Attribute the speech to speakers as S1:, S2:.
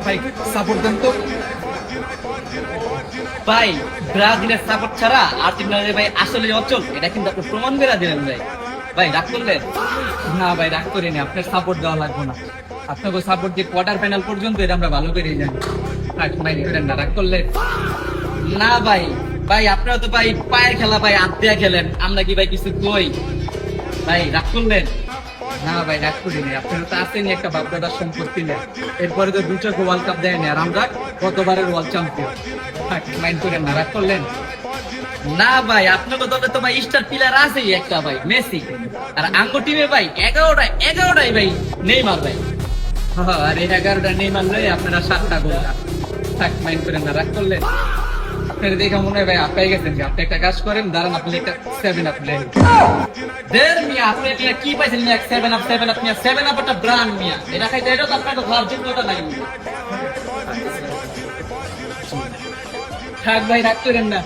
S1: ভাই সাপোর্ট দেন তো ভাই। ব্রাজিলের সাপোর্ট ছাড়া আর্জেন্টিনার ভাই আসলে অচল, এটা কিন্তু আপনি প্রমাণ করে দিলেন ভাই। ভাই রাগ করলেন? না ভাই রাগ করিনি, আপনার সাপোর্ট দেওয়া লাগবে না। আপনাকে সাপোর্ট দিয়ে কোয়ার্টার ফাইনাল পর্যন্ত এটা আমরা ভালো করেই জানি। মাইন্ড করেন না, রাগ করলেন? না ভাই, ভাই আপনারা তো ভাই পায়ের খেলা ভাই হাত দিয়ে খেলেন, আমরা কি ভাই কিছু কই? ভাই রাগ করলেন? না ভাই রাগ করিনি, আপনারা তো আসেনি একটা বাপদাদার সম্পত্তি নেই। এরপরে তো দুটো ওয়ার্ল্ড কাপ দেয়নি, আর আমরা কতবারের ওয়ার্ল্ড চ্যাম্পিয়ন। মাইন্ড করেন না, রাগ করলেন? না ভাই আপনাকে তবে তো ভাই স্টার প্লেয়ার আছেই একটা ভাই, মেসি। আর আঙ্গো টিমে ভাই 11টাই ভাই নেইমার ভাই। আর এই 11টা নেইমার লয়ে আপনারা 7টা গোল। থাক, মাইন্ড করেন না, রাগ করলেন? আপনার দেখে মনে হয় ভাই আপাই গেছেন। আপনি একটা কাজ করেন, দাঁড়ান, আপনি একটা 7 আপ নেন। দের মিয়া আপনি মিয়া কি পাইছেন মিয়া? 7 আপ মিয়া, 7 আপ একটা ব্র্যান্ড মিয়া, এটা খাইতে এটা তো আপনার তো ভার যোগ্যতা নাই। থাক ভাই, রাগ করেন না।